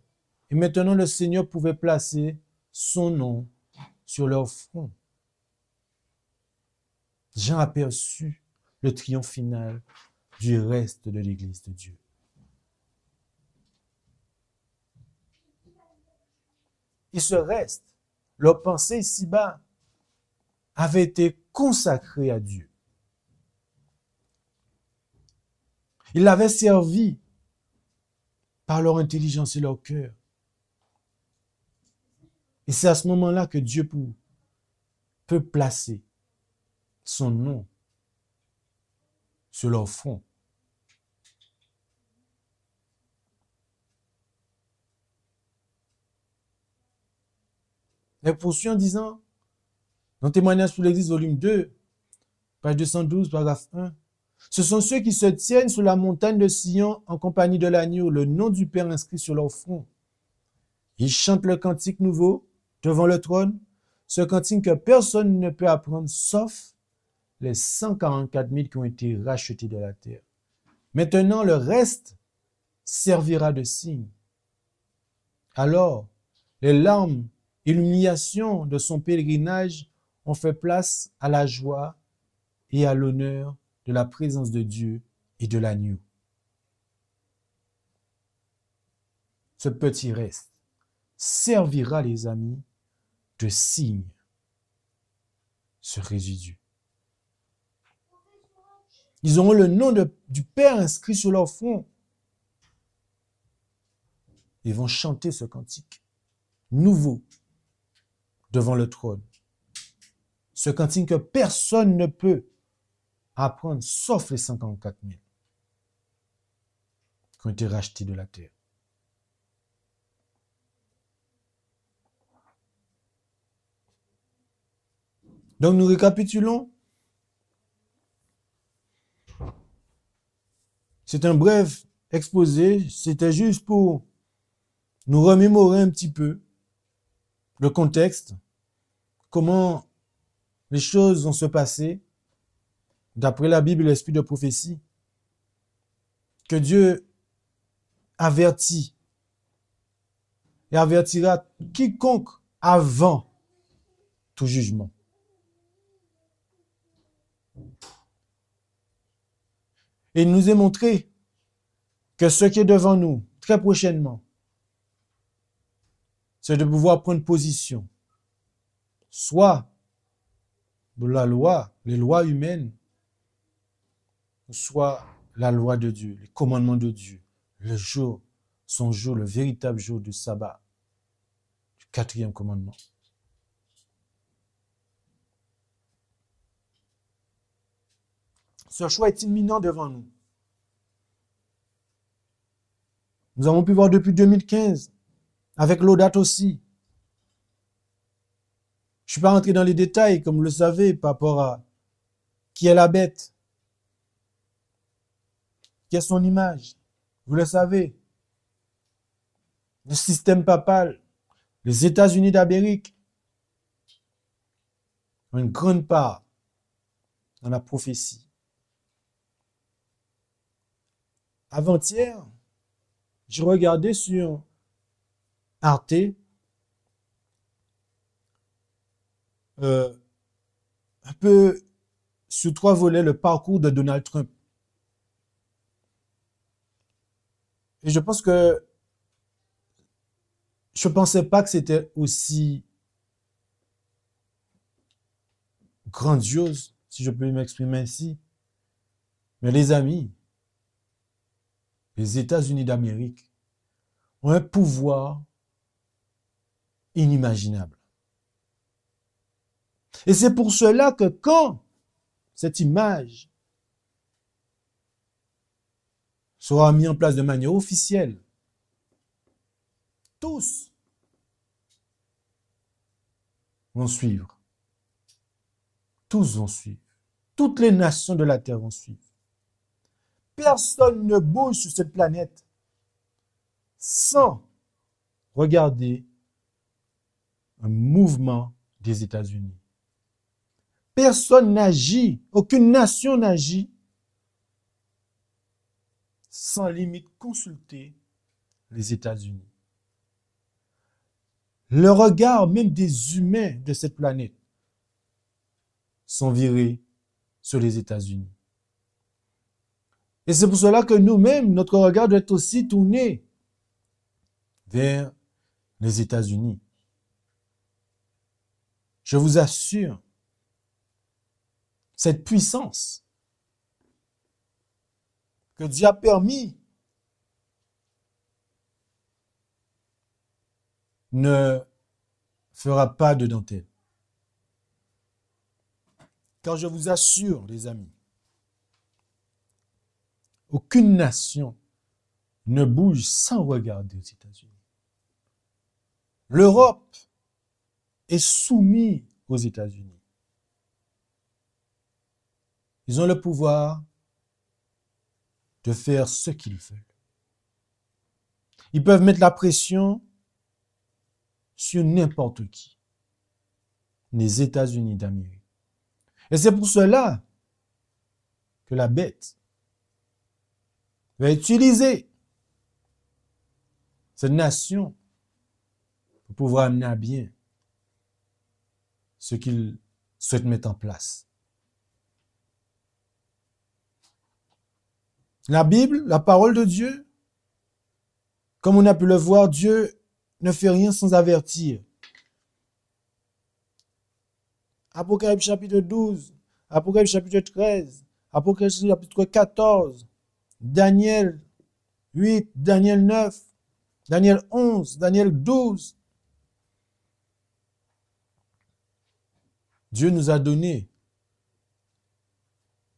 Et maintenant, le Seigneur pouvait placer son nom sur leur front. Jean aperçut le triomphe final du reste de l'Église de Dieu. Et ce reste, leur pensée ici-bas, avait été consacrée à Dieu. Ils l'avaient servi par leur intelligence et leur cœur. Et c'est à ce moment-là que Dieu peut placer son nom sur leur front. Elle poursuit en disant, dans Témoignage pour l'Église, volume 2, page 212, paragraphe 1, Ce sont ceux qui se tiennent sur la montagne de Sion en compagnie de l'agneau, le nom du Père inscrit sur leur front. Ils chantent le cantique nouveau devant le trône, ce cantique que personne ne peut apprendre sauf les 144 000 qui ont été rachetés de la terre. Maintenant, le reste servira de signe. Alors, les larmes et l'humiliation de son pèlerinage ont fait place à la joie et à l'honneur de la présence de Dieu et de l'agneau. Ce petit reste servira, les amis, de signe, ce résidu. Ils auront le nom du Père inscrit sur leur front. Ils vont chanter ce cantique nouveau devant le trône. Ce cantique que personne ne peut apprendre sauf les 54 000 qui ont été rachetés de la terre. Donc nous récapitulons. C'est un bref exposé, c'était juste pour nous remémorer un petit peu le contexte, comment les choses vont se passer d'après la Bible et l'esprit de prophétie, que Dieu avertit et avertira quiconque avant tout jugement. Et il nous est montré que ce qui est devant nous, très prochainement, c'est de pouvoir prendre position, soit de la loi, les lois humaines, soit la loi de Dieu, les commandements de Dieu, le jour, son jour, le véritable jour du sabbat, du 4e commandement. Ce choix est imminent devant nous. Nous avons pu voir depuis 2015, avec l'Audate aussi. Je ne suis pas rentré dans les détails, comme vous le savez, par rapport à qui est la bête, qui est son image. Vous le savez. Le système papal, les États-Unis d'Amérique ont une grande part dans la prophétie. Avant-hier, je regardais sur Arte un peu sur 3 volets le parcours de Donald Trump. Et je pense que je ne pensais pas que c'était aussi grandiose, si je peux m'exprimer ainsi. Mais les amis, les États-Unis d'Amérique ont un pouvoir inimaginable. Et c'est pour cela que quand cette image sera mise en place de manière officielle, tous vont suivre. Tous vont suivre. Toutes les nations de la terre vont suivre. Personne ne bouge sur cette planète sans regarder un mouvement des États-Unis. Personne n'agit, aucune nation n'agit sans limite consulter les États-Unis. Le regard même des humains de cette planète sont virés sur les États-Unis. Et c'est pour cela que nous-mêmes, notre regard doit être aussi tourné vers les États-Unis. Je vous assure, cette puissance que Dieu a permis ne fera pas de dentelle. Car je vous assure, les amis, aucune nation ne bouge sans regarder aux États-Unis. L'Europe est soumise aux États-Unis. Ils ont le pouvoir de faire ce qu'ils veulent. Ils peuvent mettre la pression sur n'importe qui. Les États-Unis d'Amérique. Et c'est pour cela que la bête va utiliser cette nation pour pouvoir amener à bien ce qu'il souhaite mettre en place. La Bible, la parole de Dieu, comme on a pu le voir, Dieu ne fait rien sans avertir. Apocalypse chapitre 12, Apocalypse chapitre 13, Apocalypse chapitre 14, Daniel 8, Daniel 9, Daniel 11, Daniel 12. Dieu nous a donné,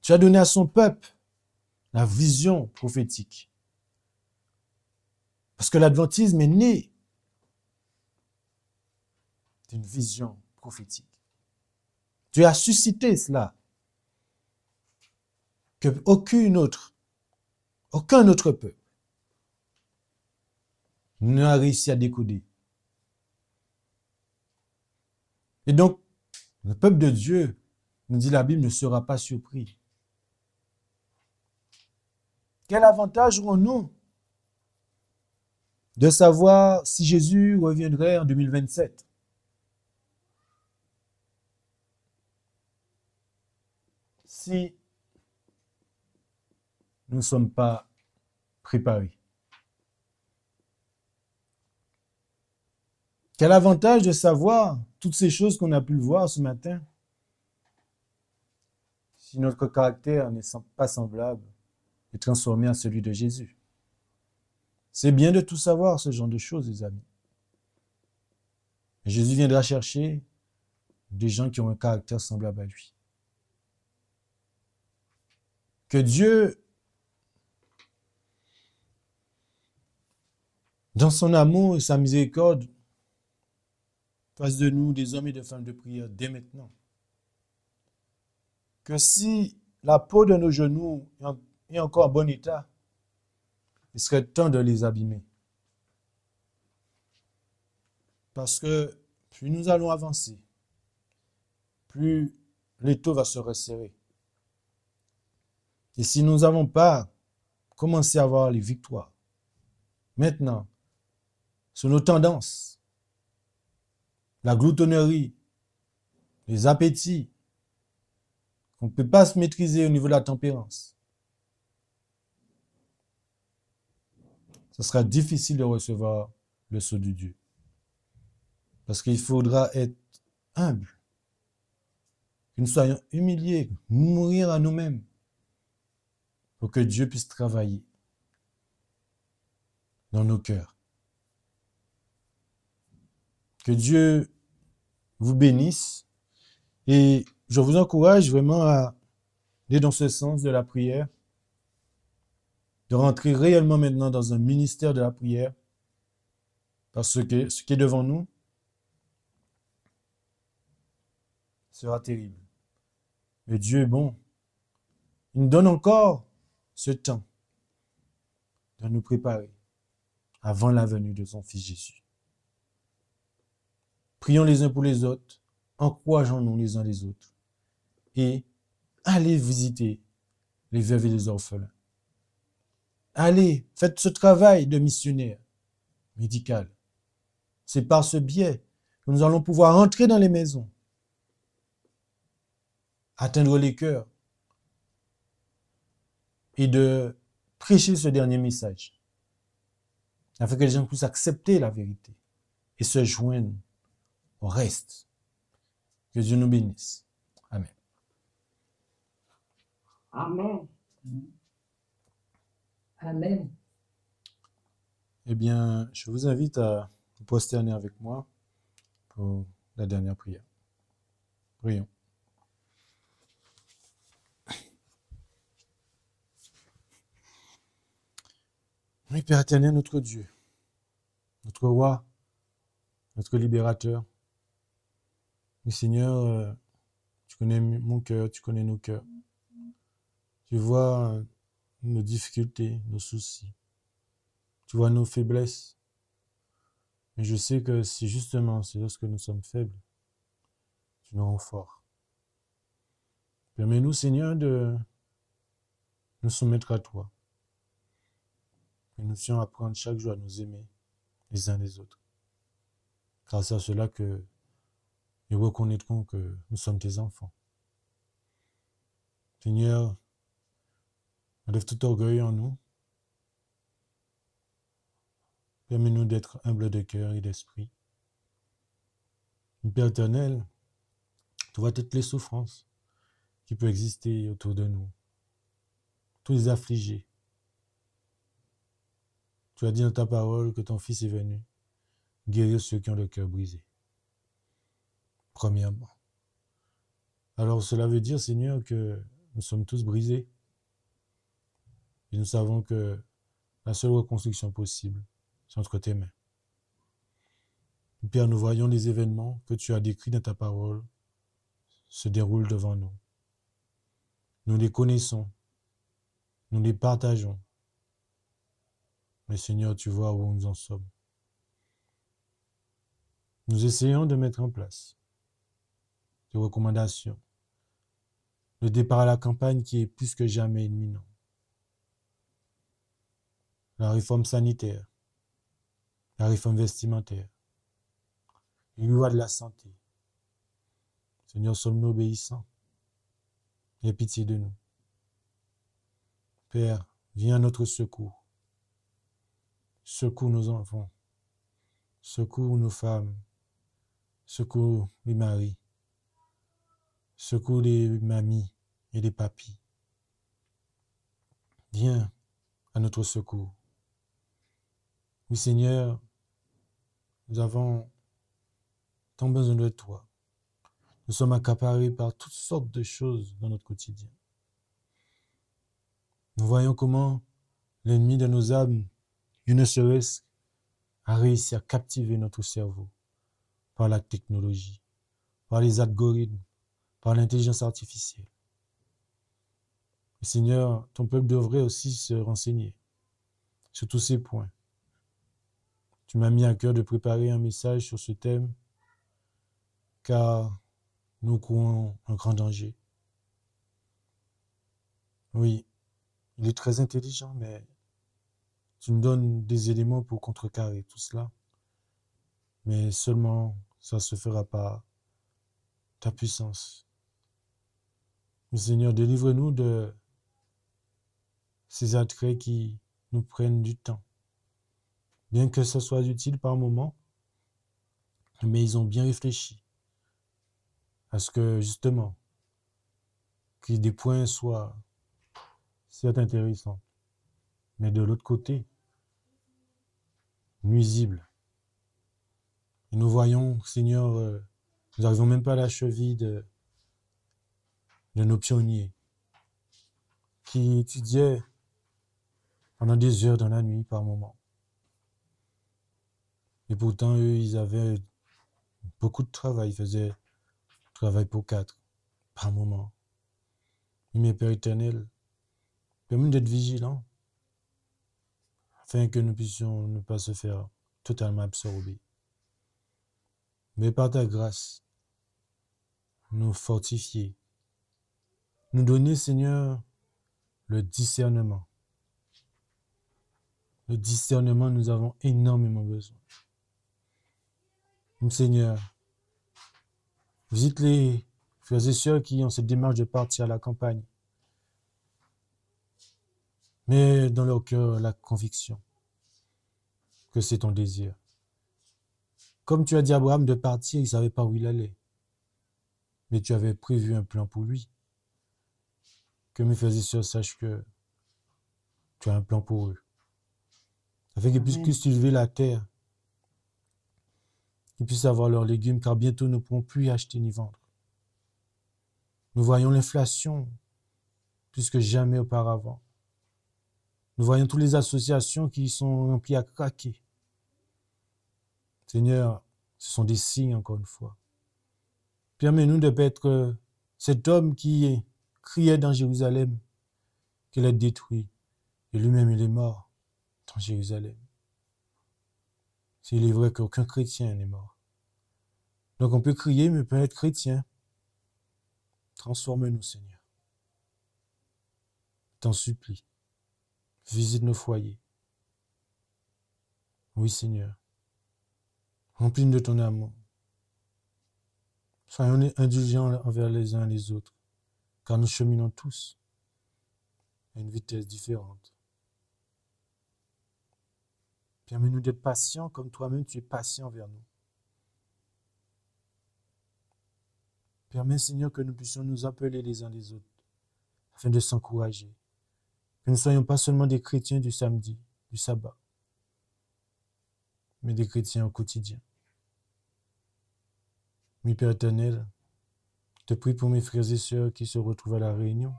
Dieu a donné à son peuple la vision prophétique. Parce que l'adventisme est né d'une vision prophétique. Dieu a suscité cela que aucun autre peuple n'a réussi à décoder. Et donc, le peuple de Dieu, nous dit la Bible, ne sera pas surpris. Quel avantage aurons-nous de savoir si Jésus reviendrait en 2027? Si nous ne sommes pas préparés. Quel avantage de savoir toutes ces choses qu'on a pu voir ce matin si notre caractère n'est pas semblable et transformé en celui de Jésus. C'est bien de tout savoir, ce genre de choses, les amis. Et Jésus viendra chercher des gens qui ont un caractère semblable à lui. Que Dieu, dans son amour et sa miséricorde, fasse de nous des hommes et des femmes de prière dès maintenant. Que si la peau de nos genoux est encore en bon état, il serait temps de les abîmer. Parce que plus nous allons avancer, plus l'étau va se resserrer. Et si nous n'avons pas commencé à avoir les victoires, maintenant, sur nos tendances, la gloutonnerie, les appétits, on ne peut pas se maîtriser au niveau de la tempérance, ce sera difficile de recevoir le sceau de Dieu. Parce qu'il faudra être humble, que nous soyons humiliés, mourir à nous-mêmes, pour que Dieu puisse travailler dans nos cœurs. Que Dieu vous bénisse et je vous encourage vraiment à aller dans ce sens de la prière, de rentrer réellement maintenant dans un ministère de la prière, parce que ce qui est devant nous sera terrible. Mais Dieu est bon. Il nous donne encore ce temps de nous préparer avant la venue de son Fils Jésus. Prions les uns pour les autres, encourageons-nous les uns les autres et allez visiter les veuves et les orphelins. Allez, faites ce travail de missionnaire médical. C'est par ce biais que nous allons pouvoir entrer dans les maisons, atteindre les cœurs et de prêcher ce dernier message afin que les gens puissent accepter la vérité et se joindre au reste. Que Dieu nous bénisse. Amen. Amen. Amen. Eh bien, je vous invite à vous prosterner avec moi pour la dernière prière. Prions. Oui, Père éternel, notre Dieu, notre roi, notre libérateur. Oui, Seigneur, tu connais mon cœur, tu connais nos cœurs. Tu vois nos difficultés, nos soucis. Tu vois nos faiblesses. Mais je sais que c'est lorsque nous sommes faibles, tu nous rends forts. Permets-nous, Seigneur, de nous soumettre à toi. Et nous puissions apprendre chaque jour à nous aimer les uns les autres. Grâce à cela que nous reconnaîtrons que nous sommes tes enfants. Seigneur, enlève tout orgueil en nous. Permets-nous d'être humbles de cœur et d'esprit. Père éternel, tu vois toutes les souffrances qui peuvent exister autour de nous. Tous les affligés. Tu as dit dans ta parole que ton Fils est venu guérir ceux qui ont le cœur brisé. Premièrement. Alors cela veut dire, Seigneur, que nous sommes tous brisés. Et nous savons que la seule reconstruction possible, c'est entre tes mains. Père, nous voyons les événements que tu as décrits dans ta parole se déroulent devant nous. Nous les connaissons. Nous les partageons. Mais Seigneur, tu vois où nous en sommes. Nous essayons de mettre en place des recommandations. Le départ à la campagne qui est plus que jamais imminent. La réforme sanitaire. La réforme vestimentaire. Les lois de la santé. Seigneur, sommes-nous obéissants? Aie pitié de nous. Père, viens à notre secours. Secours nos enfants. Secours nos femmes. Secours les maris. Secours les mamies et les papis. Viens à notre secours. Oui, Seigneur, nous avons tant besoin de toi. Nous sommes accaparés par toutes sortes de choses dans notre quotidien. Nous voyons comment l'ennemi de nos âmes, ne serait-ce, a réussi à captiver notre cerveau par la technologie, par les algorithmes, par l'intelligence artificielle. Et Seigneur, ton peuple devrait aussi se renseigner sur tous ces points. Tu m'as mis à cœur de préparer un message sur ce thème, car nous courons un grand danger. Oui, il est très intelligent, mais tu nous donnes des éléments pour contrecarrer tout cela. Mais seulement, ça se fera par ta puissance. Mais Seigneur, délivre-nous de ces attraits qui nous prennent du temps. Bien que ce soit utile par moment, mais ils ont bien réfléchi à ce que, justement, que des points soient certes intéressants, mais de l'autre côté, nuisibles. Et nous voyons, Seigneur, nous n'arrivons même pas à la cheville de nos pionniers qui étudiaient pendant des heures dans la nuit par moment. Et pourtant, eux, ils avaient beaucoup de travail. Ils faisaient travail pour 4 par moment. Mais Père éternel, permets-nous d'être vigilants afin que nous puissions ne pas se faire totalement absorber. Mais par ta grâce, nous fortifier, nous donner, Seigneur, le discernement. Le discernement, nous avons énormément besoin. Seigneur, visite les frères et sœurs qui ont cette démarche de partir à la campagne. Mais dans leur cœur, la conviction que c'est ton désir. Comme tu as dit à Abraham de partir, il ne savait pas où il allait. Mais tu avais prévu un plan pour lui. Que mes frères et sœurs sachent que tu as un plan pour eux. Afin qu'ils puissent cultiver la terre. Qu'ils puissent avoir leurs légumes, car bientôt nous ne pourrons plus y acheter ni vendre. Nous voyons l'inflation plus que jamais auparavant. Nous voyons toutes les associations qui sont remplies à craquer. Seigneur, ce sont des signes, encore une fois. Permets-nous de ne pas être cet homme qui criait dans Jérusalem qu'elle est détruite, Et lui-même, il est mort dans Jérusalem. Il est vrai qu'aucun chrétien n'est mort. Donc on peut crier, mais peut être chrétien. Transforme-nous, Seigneur. T'en supplie. Visite nos foyers. Oui, Seigneur. Remplis-nous de ton amour. Soyons indulgents envers les uns et les autres, car nous cheminons tous à une vitesse différente. Permets-nous d'être patients comme toi-même tu es patient envers nous. Permets, Seigneur, que nous puissions nous appeler les uns les autres, afin de s'encourager. Que nous ne soyons pas seulement des chrétiens du samedi, du sabbat, mais des chrétiens au quotidien. Oui, Père éternel, je te prie pour mes frères et sœurs qui se retrouvent à la Réunion,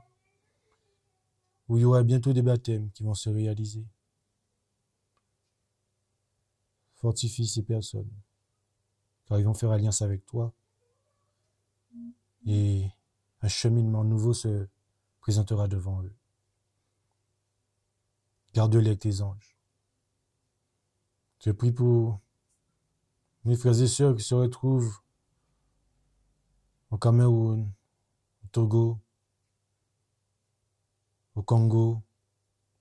où il y aura bientôt des baptêmes qui vont se réaliser. Fortifie ces personnes, car ils vont faire alliance avec toi, et un cheminement nouveau se présentera devant eux. Garde-les avec tes anges. Je prie pour mes frères et sœurs qui se retrouvent au Cameroun, au Togo, au Congo,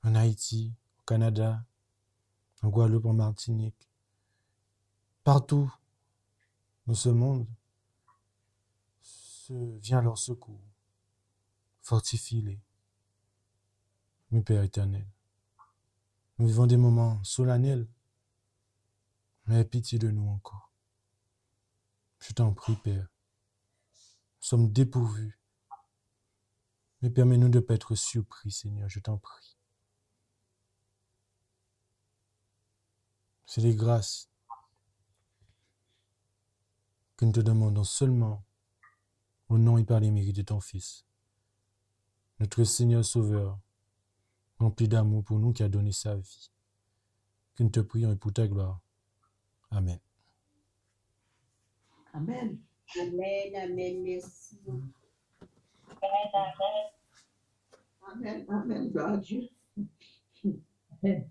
en Haïti, au Canada, en Guadeloupe, en Martinique. Partout dans ce monde, viens à leur secours. Fortifie-les. Mon Père éternel, nous vivons des moments solennels, mais aie pitié de nous encore. Je t'en prie, Père. Nous sommes dépourvus. Mais permets-nous de ne pas être surpris, Seigneur, je t'en prie. C'est les grâces que nous te demandons seulement au nom et par les mérites de ton Fils, notre Seigneur Sauveur, rempli d'amour pour nous qui a donné sa vie. Que nous te prions et pour ta gloire. Amen. Amen. Amen, amen, merci. Amen. Amen. Gloire à Dieu. Amen.